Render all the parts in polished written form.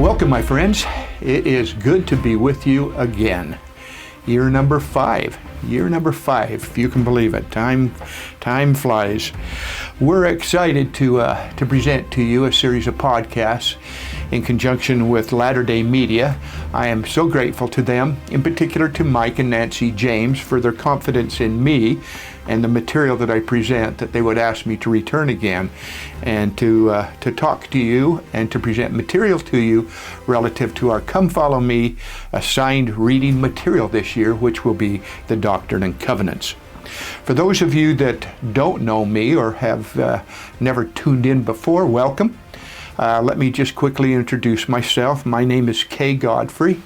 Welcome, my friends. It is good to be with you again. Year number 5. Year number 5, if you can believe it. Time flies. We're excited to present to you a series of podcasts in conjunction with Latter-day Media. I am so grateful to them, in particular to Mike and Nancy James, for their confidence in me and the material that I present, that they would ask me to return again and to talk to you and to present material to you relative to our Come Follow Me assigned reading material this year, which will be the Doctrine and Covenants. For those of you that don't know me or have never tuned in before, welcome. Let me just quickly introduce myself. My name is Godfrey.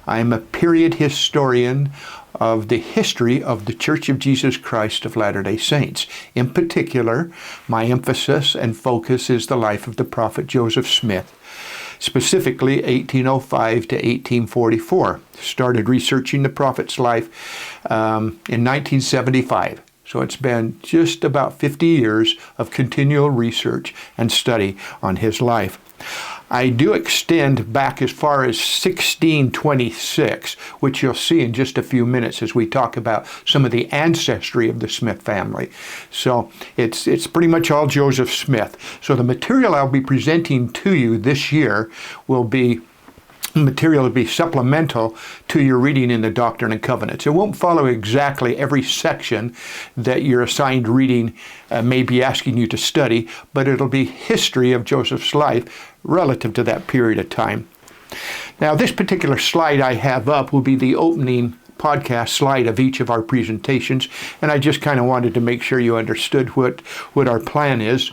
I am a period historian of the history of the Church of Jesus Christ of Latter-day Saints. In particular, my emphasis and focus is the life of the prophet Joseph Smith, specifically 1805 to 1844. Started researching the prophet's life in 1975. So it's been just about 50 years of continual research and study on his life. I do extend back as far as 1626, which you'll see in just a few minutes as we talk about some of the ancestry of the Smith family. So it's pretty much all Joseph Smith. So the material I'll be presenting to you this year will be material to be supplemental to your reading in the Doctrine and Covenants. It won't follow exactly every section that your assigned reading may be asking you to study, but it'll be history of Joseph's life relative to that period of time. Now, this particular slide I have up will be the opening podcast slide of each of our presentations, and I just kind of wanted to make sure you understood what our plan is.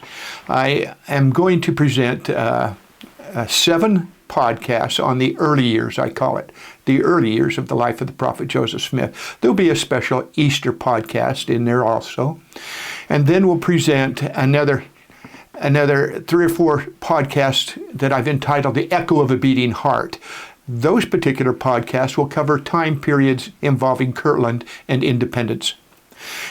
I am going to present 7 podcasts on the early years, I call it, the early years of the life of the prophet Joseph Smith. There'll be a special Easter podcast in there also. And then we'll present another 3 or 4 podcasts that I've entitled The Echo of a Beating Heart. Those particular podcasts will cover time periods involving Kirtland and independence.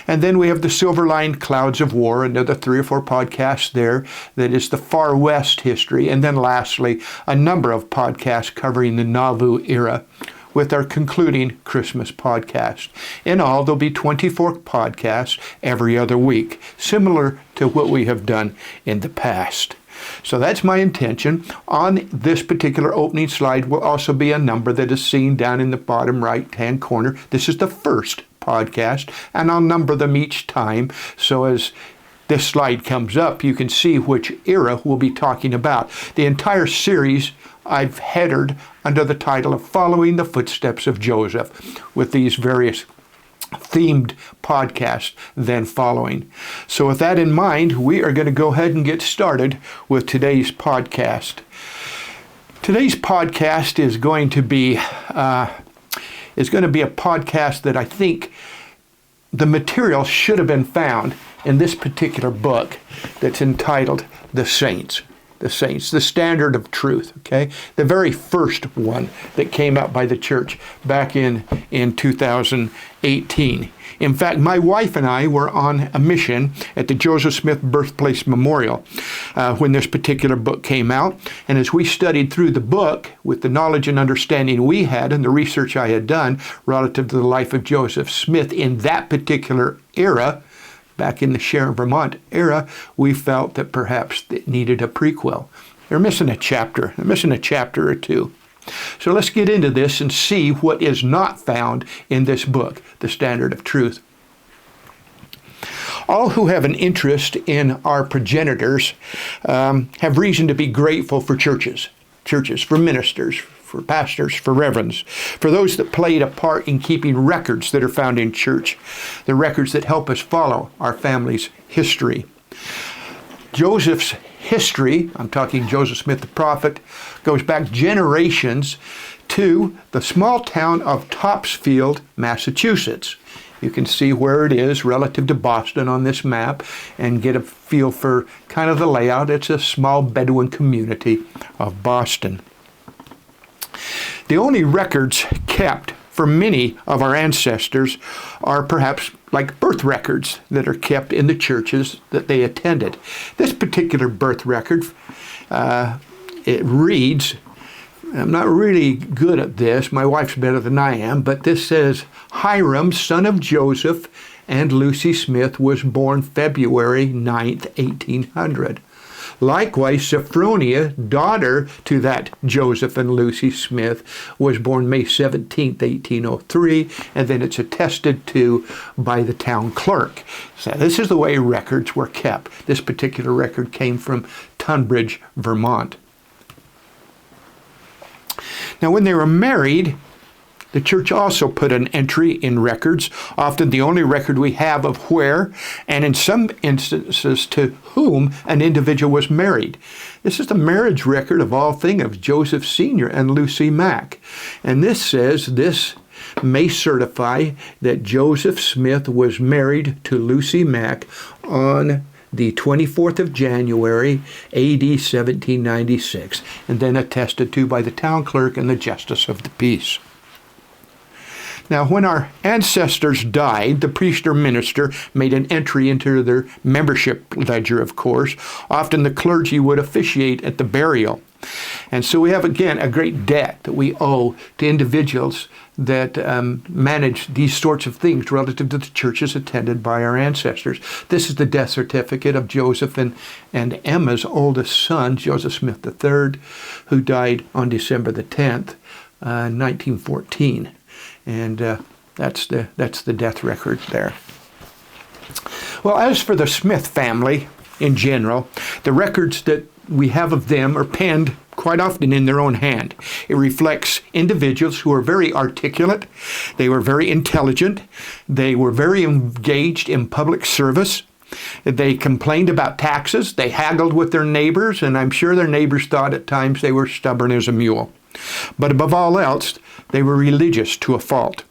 And then we have the Silver Line Clouds of War, another 3 or 4 podcasts there that is the Far West history. And then lastly, a number of podcasts covering the Nauvoo era with our concluding Christmas podcast. In all, there'll be 24 podcasts every other week, similar to what we have done in the past. So that's my intention. On this particular opening slide will also be a number that is seen down in the bottom right-hand corner. This is the first podcast, and I'll number them each time. So as this slide comes up, you can see which era we'll be talking about. The entire series I've headed under the title of Following the Footsteps of Joseph, with these various themed podcasts then following. So with that in mind, we are going to go ahead and get started with today's podcast. Today's podcast is going to be a podcast that I think the material should have been found in this particular book that's entitled The Saints, the Standard of Truth, okay? The very first one that came out by the church back in 2018. In fact, my wife and I were on a mission at the Joseph Smith Birthplace Memorial when this particular book came out. And as we studied through the book with the knowledge and understanding we had and the research I had done relative to the life of Joseph Smith in that particular era, back in the Sharon, Vermont era, we felt that perhaps it needed a prequel. They're missing a chapter. They're missing a chapter or two. So let's get into this and see what is not found in this book, The Standard of Truth. All who have an interest in our progenitors have reason to be grateful for churches, for ministers, for pastors, for reverends, for those that played a part in keeping records that are found in church, the records that help us follow our family's history. Joseph's history, I'm talking Joseph Smith the prophet, goes back generations to the small town of Topsfield, Massachusetts. You can see where it is relative to Boston on this map and get a feel for kind of the layout. It's a small Bedouin community of Boston. The only records kept for many of our ancestors are perhaps like birth records that are kept in the churches that they attended. This particular birth record, it reads I'm not really good at this. My wife's better than I am, but this says, Hiram, son of Joseph and Lucy Smith, was born February 9th, 1800. Likewise, Sophronia, daughter to that Joseph and Lucy Smith, was born May 17th, 1803, and then it's attested to by the town clerk. So this is the way records were kept. This particular record came from Tunbridge, Vermont. Now, when they were married, the church also put an entry in records, often the only record we have of where, and in some instances to whom an individual was married. This is the marriage record of all things of Joseph Sr. and Lucy Mack. And this says, this may certify that Joseph Smith was married to Lucy Mack on the 24th of January, A.D. 1796, and then attested to by the town clerk and the justice of the peace. Now, when our ancestors died, the priest or minister made an entry into their membership ledger, of course. Often the clergy would officiate at the burial. And so we have, again, a great debt that we owe to individuals that manage these sorts of things relative to the churches attended by our ancestors. This is the death certificate of Joseph and Emma's oldest son, Joseph Smith III, who died on December the 10th, 1914. And that's the death record there. Well, as for the Smith family in general, the records that we have of them are penned quite often in their own hand. It reflects individuals who are very articulate, they were very intelligent, they were very engaged in public service, they complained about taxes, they haggled with their neighbors, and I'm sure their neighbors thought at times they were stubborn as a mule. But above all else, they were religious to a fault.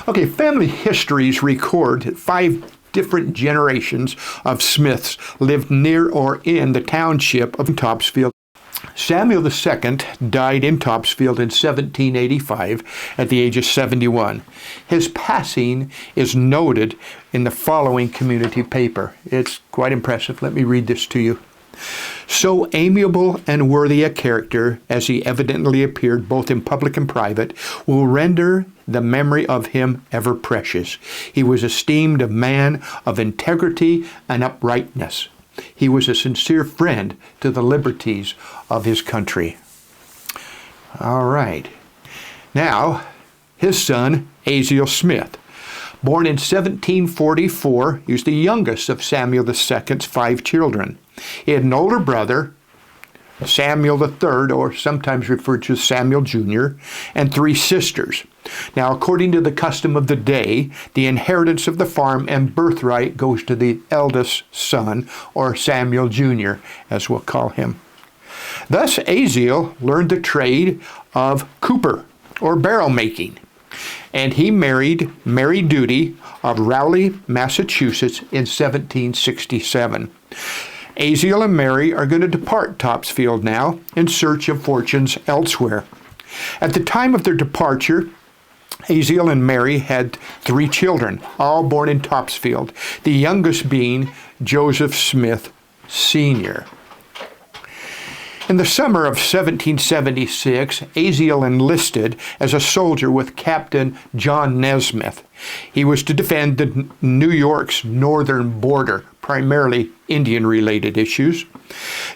Okay, family histories record that 5 different generations of Smiths lived near or in the township of Topsfield. Samuel II died in Topsfield in 1785 at the age of 71. His passing is noted in the following community paper. It's quite impressive. Let me read this to you. So amiable and worthy a character as he evidently appeared both in public and private will render the memory of him ever precious. He was esteemed a man of integrity and uprightness. He was a sincere friend to the liberties of his country. All right. Now, his son, Asael Smith. Born in 1744, he was the youngest of Samuel II's 5 children. He had an older brother, Samuel III, or sometimes referred to as Samuel Jr., and 3 sisters. Now, according to the custom of the day, the inheritance of the farm and birthright goes to the eldest son, or Samuel Jr., as we'll call him. Thus, Asael learned the trade of cooper, or barrel making, and he married Mary Duty of Rowley, Massachusetts in 1767. Asael and Mary are going to depart Topsfield now in search of fortunes elsewhere. At the time of their departure, Asael and Mary had 3 children, all born in Topsfield, the youngest being Joseph Smith Sr. In the summer of 1776, Asael enlisted as a soldier with Captain John Nesmith. He was to defend the New York's northern border, primarily Indian-related issues.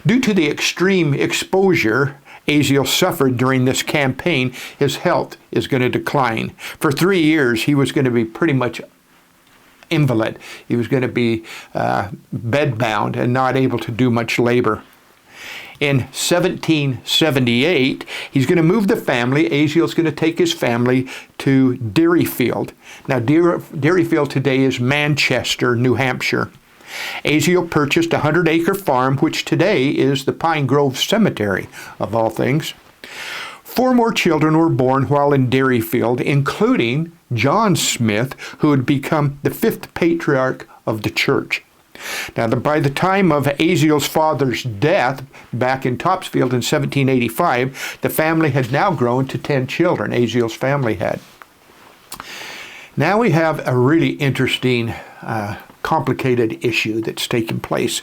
Due to the extreme exposure Asael suffered during this campaign, his health is going to decline. For 3 years, he was going to be pretty much invalid. He was going to be bedbound and not able to do much labor. In 1778, he's going to move the family. Asael's going to take his family to Derryfield. Now, Derryfield today is Manchester, New Hampshire. Asael purchased a 100-acre farm, which today is the Pine Grove Cemetery, of all things. 4 more children were born while in Derryfield, including John Smith, who would become the 5th patriarch of the church. Now, by the time of Asael's father's death back in Topsfield in 1785, the family had now grown to 10 children. Asael's family had. Now we have a really interesting complicated issue that's taking place.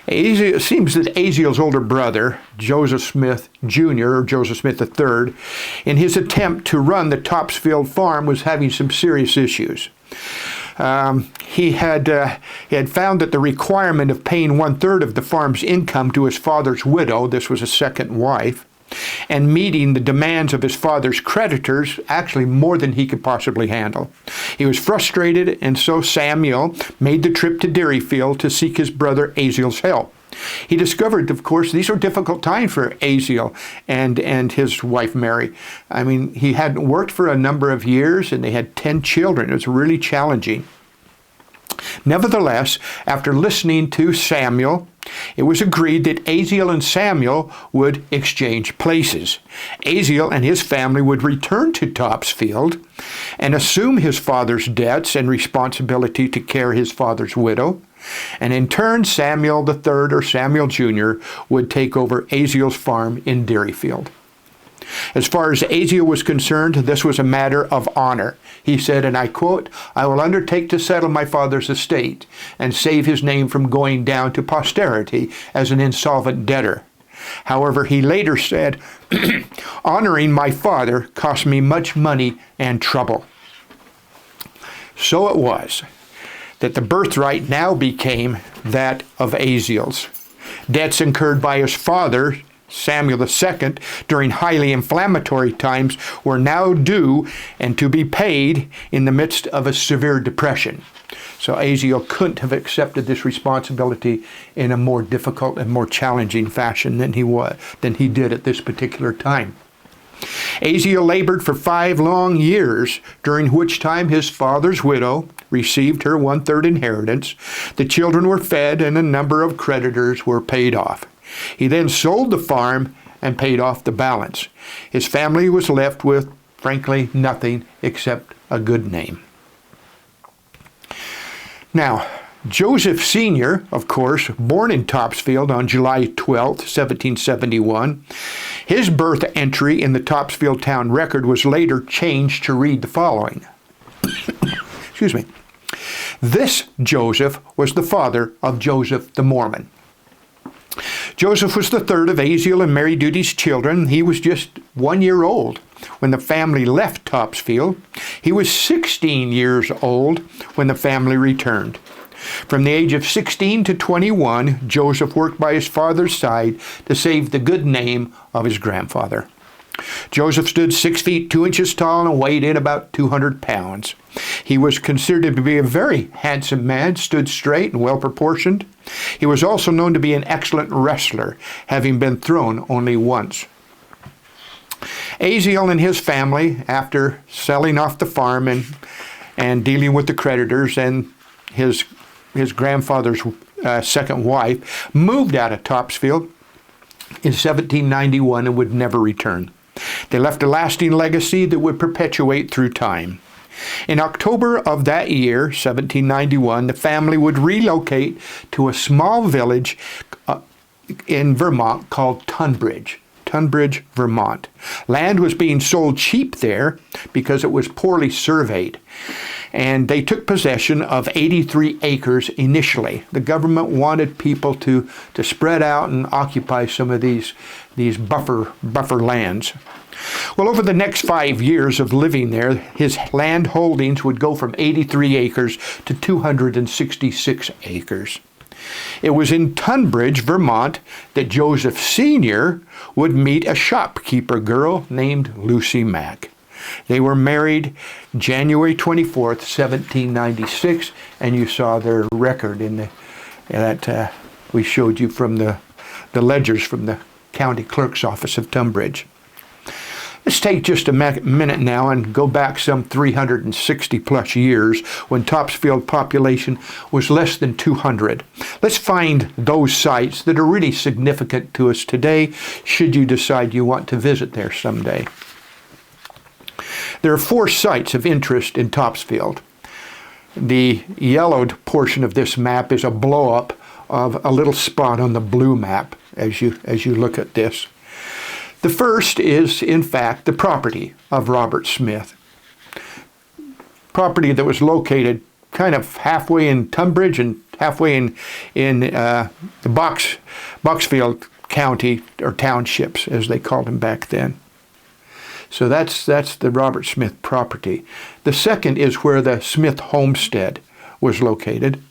It seems that Asael's older brother, Joseph Smith Jr., or Joseph Smith III, in his attempt to run the Topsfield farm was having some serious issues. He had found that the requirement of paying 1/3 of the farm's income to his father's widow, this was a second wife, and meeting the demands of his father's creditors, actually more than he could possibly handle. He was frustrated, and so Samuel made the trip to Dairyfield to seek his brother Asael's help. He discovered, of course, these were difficult times for Asael and his wife Mary. I mean, he hadn't worked for a number of years, and they had 10 children. It was really challenging. Nevertheless, after listening to Samuel, it was agreed that Asael and Samuel would exchange places. Asael and his family would return to Topsfield and assume his father's debts and responsibility to care his father's widow. And in turn, Samuel III, or Samuel Jr., would take over Asael's farm in Dairyfield. As far as Asael was concerned, this was a matter of honor. He said, and I quote, "I will undertake to settle my father's estate and save his name from going down to posterity as an insolvent debtor." However, he later said, "Honoring my father cost me much money and trouble." So it was that the birthright now became that of Asael's. Debts incurred by his father, Samuel II, during highly inflammatory times were now due and to be paid in the midst of a severe depression. So Asael couldn't have accepted this responsibility in a more difficult and more challenging fashion than he did at this particular time. Asael labored for 5 long years, during which time his father's widow received her 1/3 inheritance, the children were fed, and a number of creditors were paid off. He then sold the farm and paid off the balance. His family was left with, frankly, nothing except a good name. Now, Joseph Sr., of course, born in Topsfield on July 12, 1771, his birth entry in the Topsfield town record was later changed to read the following. Excuse me. This Joseph was the father of Joseph the Mormon. Joseph was the third of Asael and Mary Duty's children. He was just 1 year old when the family left Topsfield. He was 16 years old when the family returned. From the age of 16 to 21, Joseph worked by his father's side to save the good name of his grandfather. Joseph stood 6 feet 2 inches tall and weighed in about 200 pounds. He was considered to be a very handsome man, stood straight and well proportioned. He was also known to be an excellent wrestler, having been thrown only once. Asael and his family, after selling off the farm and dealing with the creditors and his grandfather's second wife, moved out of Topsfield in 1791 and would never return. They left a lasting legacy that would perpetuate through time. In October of that year, 1791, the family would relocate to a small village in Vermont called Tunbridge, Vermont. Land was being sold cheap there because it was poorly surveyed, and they took possession of 83 acres initially. The government wanted people to spread out and occupy some of these buffer lands. Well, over the next 5 years of living there, his land holdings would go from 83 acres to 266 acres. It was in Tunbridge, Vermont, that Joseph Sr. would meet a shopkeeper girl named Lucy Mack. They were married January 24th, 1796, and you saw their record in that we showed you from the ledgers from the county clerk's office of Tunbridge. Let's take just a minute now and go back some 360 plus years when Topsfield population was less than 200. Let's find those sites that are really significant to us today, should you decide you want to visit there someday. There are 4 sites of interest in Topsfield. The yellowed portion of this map is a blow-up of a little spot on the blue map as you look at this. The first is, in fact, the property of Robert Smith. Property that was located kind of halfway in Tunbridge and halfway in the Boxfield County, or townships as they called them back then. So that's the Robert Smith property. The second is where the Smith homestead was located.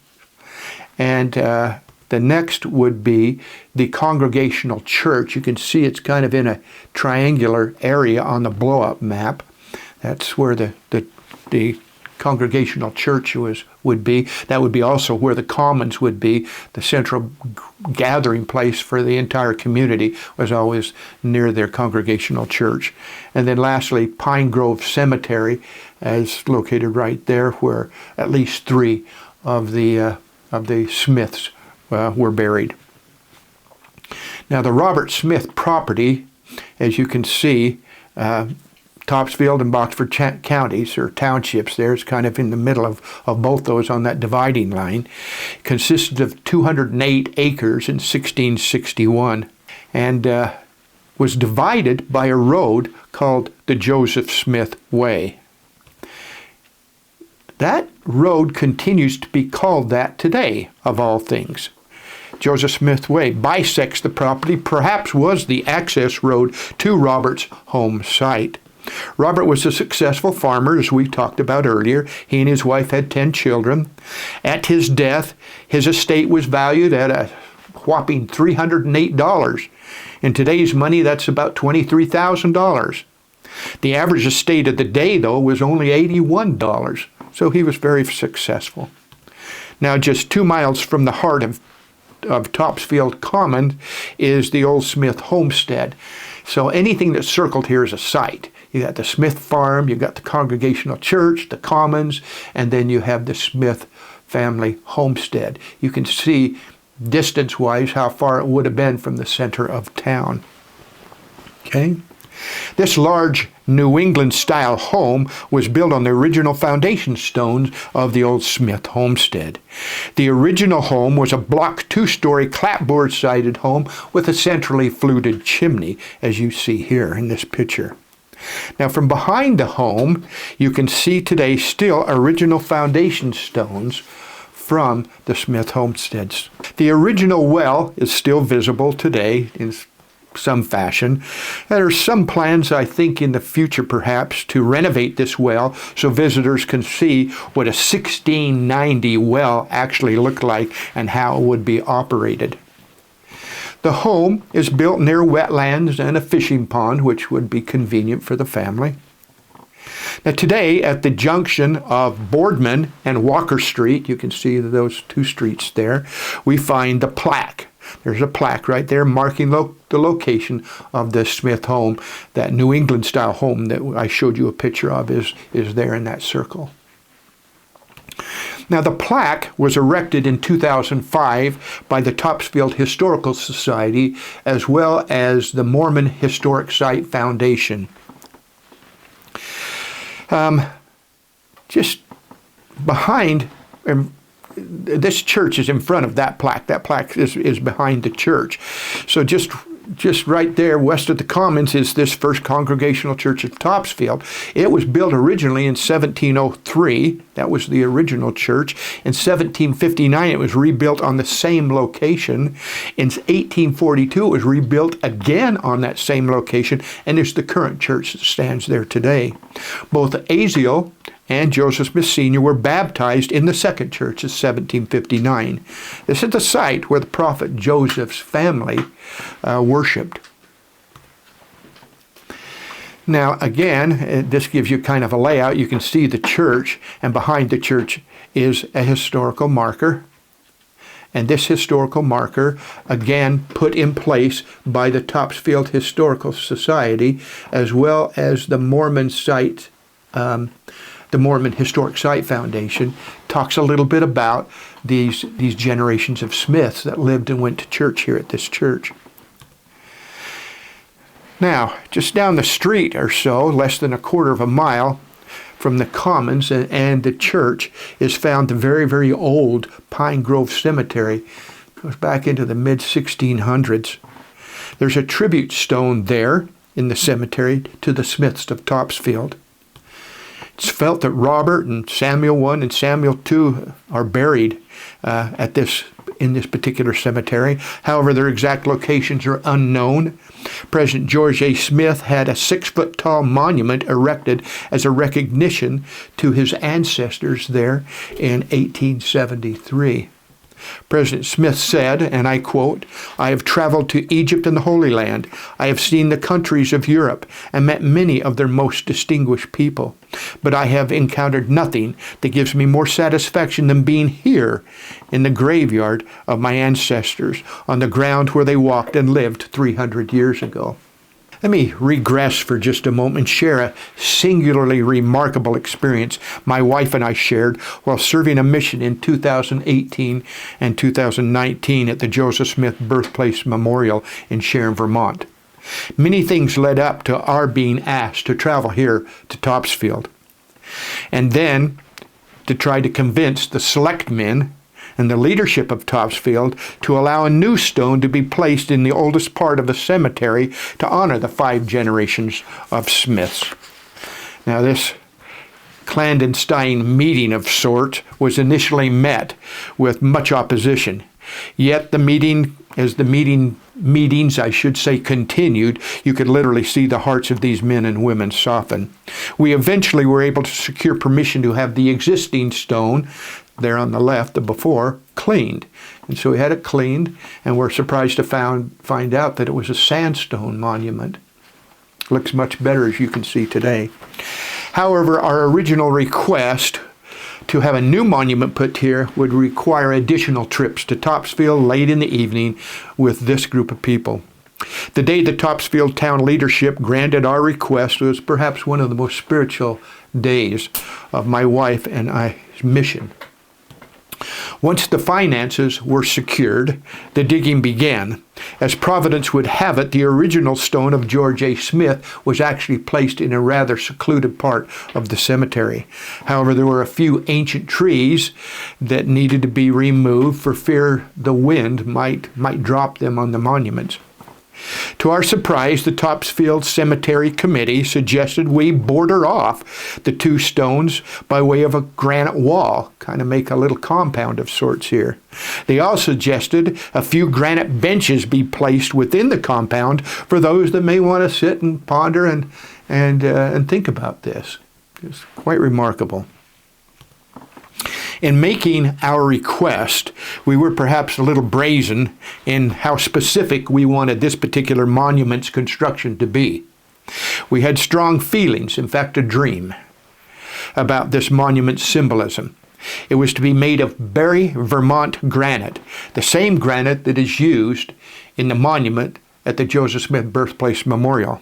And the next would be the Congregational Church. You can see it's kind of in a triangular area on the blow-up map. That's where the Congregational Church would be. That would be also where the Commons would be. The central gathering place for the entire community was always near their Congregational Church. And then lastly, Pine Grove Cemetery is located right there, where at least 3 of the Smiths were buried. Now the Robert Smith property, as you can see, Topsfield and Boxford counties, or townships there, is kind of in the middle of both those on that dividing line, consisted of 208 acres in 1661, and was divided by a road called the Joseph Smith Way. That road continues to be called that today, of all things. Joseph Smith Way bisects the property, perhaps was the access road to Robert's home site. Robert was a successful farmer, as we talked about earlier. He and his wife had 10 children. At his death, his estate was valued at a whopping $308. In today's money, that's about $23,000. The average estate of the day, though, was only $81, so he was very successful. Now, just 2 miles from the heart of Topsfield Common is the old Smith homestead. So anything that's circled here is a site. You got the Smith farm, you got the Congregational Church, the Commons, and then you have the Smith family homestead. You can see distance-wise how far it would have been from the center of town. Okay? This large New England-style home was built on the original foundation stones of the old Smith homestead. The original home was a block 2-story clapboard-sided home with a centrally fluted chimney, as you see here in this picture. Now, from behind the home, you can see today still original foundation stones from the Smith homesteads. The original well is still visible today in some fashion. There are some plans, I think, in the future perhaps to renovate this well so visitors can see what a 1690 well actually looked like and how it would be operated. The home is built near wetlands and a fishing pond, which would be convenient for the family. Now today, at the junction of Boardman and Walker Street, you can see those 2 streets there, we find the plaque. There's a plaque right there marking the location of the Smith home. That New England-style home that I showed you a picture of is there in that circle. Now, the plaque was erected in 2005 by the Topsfield Historical Society as well as the Mormon Historic Site Foundation. Just behind, this church is in front of that plaque. That plaque is behind the church. So just right there west of the Commons is this First Congregational Church of Topsfield. It was built originally in 1703. That was the original church. In 1759, it was rebuilt on the same location. In 1842, it was rebuilt again on that same location, and is the current church that stands there today. Both Asael and Joseph Smith Sr. were baptized in the second church in 1759. This is the site where the prophet Joseph's family worshipped. Now again, this gives you kind of a layout. You can see the church, and behind the church is a historical marker. And this historical marker, again, put in place by the Topsfield Historical Society, as well as the Mormon site, the Mormon Historic Site Foundation, talks a little bit about these generations of Smiths that lived and went to church here at this church. Now, just down the street or so, less than a quarter of a mile from the Commons and the church, is found the very, very old Pine Grove Cemetery. It goes back into the mid-1600s. There's a tribute stone there in the cemetery to the Smiths of Topsfield. It's felt that Robert and Samuel 1 and Samuel 2 are buried in this particular cemetery. However, their exact locations are unknown. President George A. Smith had a 6-foot-tall monument erected as a recognition to his ancestors there in 1873. President Smith said, and I quote, "I have traveled to Egypt and the Holy Land. I have seen the countries of Europe and met many of their most distinguished people. But I have encountered nothing that gives me more satisfaction than being here in the graveyard of my ancestors, on the ground where they walked and lived 300 years ago." Let me regress for just a moment and share a singularly remarkable experience my wife and I shared while serving a mission in 2018 and 2019 at the Joseph Smith Birthplace Memorial in Sharon, Vermont. Many things led up to our being asked to travel here to Topsfield, and then to try to convince the selectmen and the leadership of Topsfield to allow a new stone to be placed in the oldest part of the cemetery to honor the 5 generations of Smiths. Now, this clandestine meeting of sorts was initially met with much opposition. Yet the meetings, I should say, continued, you could literally see the hearts of these men and women soften. We eventually were able to secure permission to have the existing stone there on the left, the before, cleaned. And so we had it cleaned, and we're surprised to find out that it was a sandstone monument. Looks much better, as you can see today. However, our original request to have a new monument put here would require additional trips to Topsfield late in the evening with this group of people. The day the Topsfield town leadership granted our request was perhaps one of the most spiritual days of my wife and I's mission. Once the finances were secured, the digging began. As Providence would have it, the original stone of George A. Smith was actually placed in a rather secluded part of the cemetery. However, there were a few ancient trees that needed to be removed for fear the wind might drop them on the monuments. To our surprise, the Topsfield Cemetery Committee suggested we border off the 2 stones by way of a granite wall, kind of make a little compound of sorts here. They also suggested a few granite benches be placed within the compound for those that may want to sit and ponder and think about this. It's quite remarkable. In making our request, we were perhaps a little brazen in how specific we wanted this particular monument's construction to be. We had strong feelings, in fact a dream, about this monument's symbolism. It was to be made of Barry, Vermont granite, the same granite that is used in the monument at the Joseph Smith Birthplace Memorial.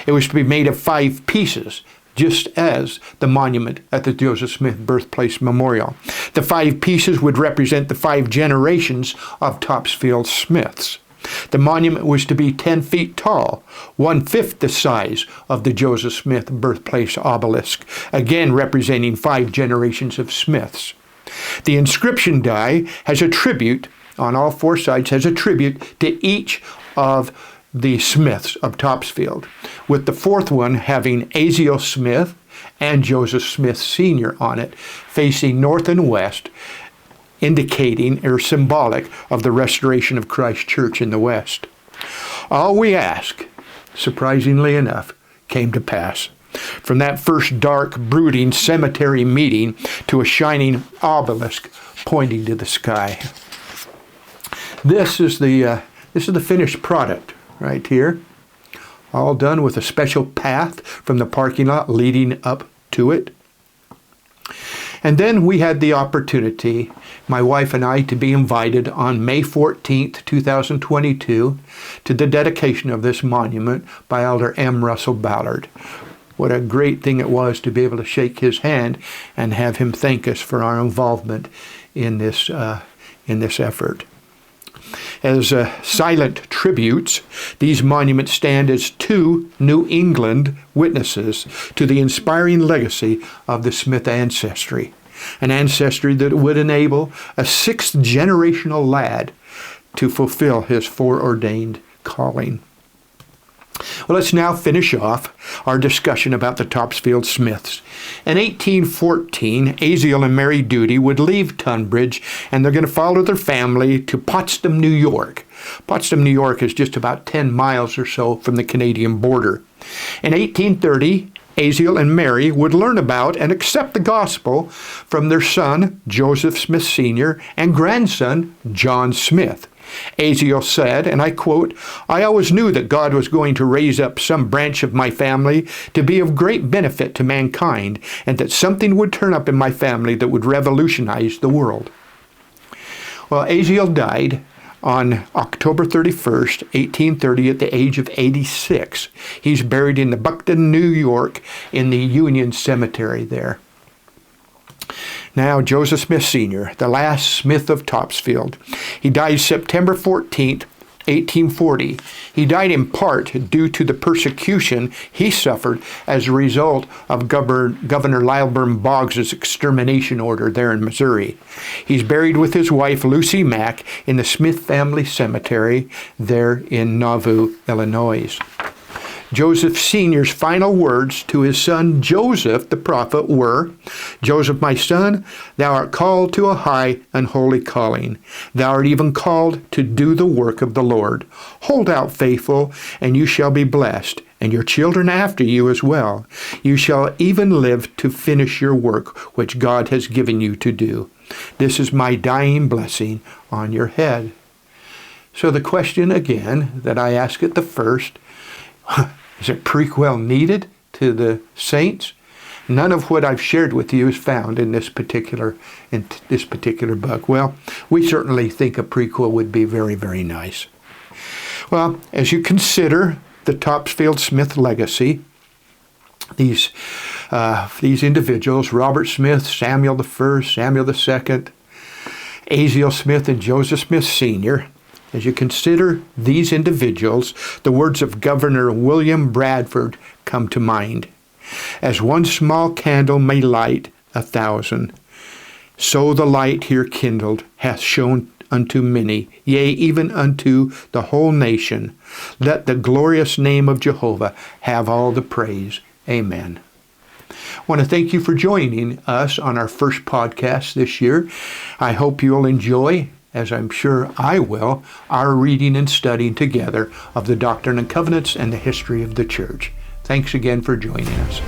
It was to be made of 5 pieces, just as the monument at the Joseph Smith Birthplace Memorial. The 5 pieces would represent the 5 generations of Topsfield Smiths. The monument was to be 10 feet tall, 1/5 the size of the Joseph Smith Birthplace obelisk, again representing 5 generations of Smiths. The inscription die has a tribute, on all 4 sides, has a tribute to each of the Smiths of Topsfield, with the 4th one having Asael Smith and Joseph Smith Sr. on it, facing north and west, indicating or symbolic of the restoration of Christ Church in the West. All we ask, surprisingly enough, came to pass. From that first dark, brooding cemetery meeting to a shining obelisk pointing to the sky. This is the finished product right here, all done with a special path from the parking lot leading up to it. And then we had the opportunity, my wife and I, to be invited on May 14th, 2022, to the dedication of this monument by Elder M. Russell Ballard. What a great thing it was to be able to shake his hand and have him thank us for our involvement in this effort. As silent tributes, these monuments stand as 2 New England witnesses to the inspiring legacy of the Smith ancestry, an ancestry that would enable a 6th generational lad to fulfill his foreordained calling. Well, let's now finish off our discussion about the Topsfield Smiths. In 1814, Asael and Mary Duty would leave Tunbridge, and they're going to follow their family to Potsdam, New York. Potsdam, New York is just about 10 miles or so from the Canadian border. In 1830, Asael and Mary would learn about and accept the gospel from their son, Joseph Smith Sr., and grandson, John Smith. Asael said, and I quote, "I always knew that God was going to raise up some branch of my family to be of great benefit to mankind, and that something would turn up in my family that would revolutionize the world." Well, Asael died on October 31st, 1830, at the age of 86. He's buried in the Buckton, New York, in the Union Cemetery there. Now, Joseph Smith Sr., the last Smith of Topsfield. He died September 14th, 1840. He died in part due to the persecution he suffered as a result of Governor Lilburn Boggs's extermination order there in Missouri. He's buried with his wife, Lucy Mack, in the Smith Family Cemetery there in Nauvoo, Illinois. Joseph Sr.'s final words to his son Joseph the prophet were, "Joseph, my son, thou art called to a high and holy calling. Thou art even called to do the work of the Lord. Hold out faithful, and you shall be blessed, and your children after you as well. You shall even live to finish your work which God has given you to do. This is my dying blessing on your head." So the question again that I ask at the first, is a prequel needed to the saints? None of what I've shared with you is found in this particular book. Well, we certainly think a prequel would be very, very nice. Well, as you consider the Topsfield Smith legacy, these individuals, Robert Smith, Samuel I, Samuel II, Asael Smith, and Joseph Smith Sr., as you consider these individuals, the words of Governor William Bradford come to mind. "As one small candle may light 1,000, so the light here kindled hath shone unto many, yea, even unto the whole nation. Let the glorious name of Jehovah have all the praise. Amen." I want to thank you for joining us on our first podcast this year. I hope you'll enjoy, as I'm sure I will, our reading and studying together of the Doctrine and Covenants and the history of the Church. Thanks again for joining us.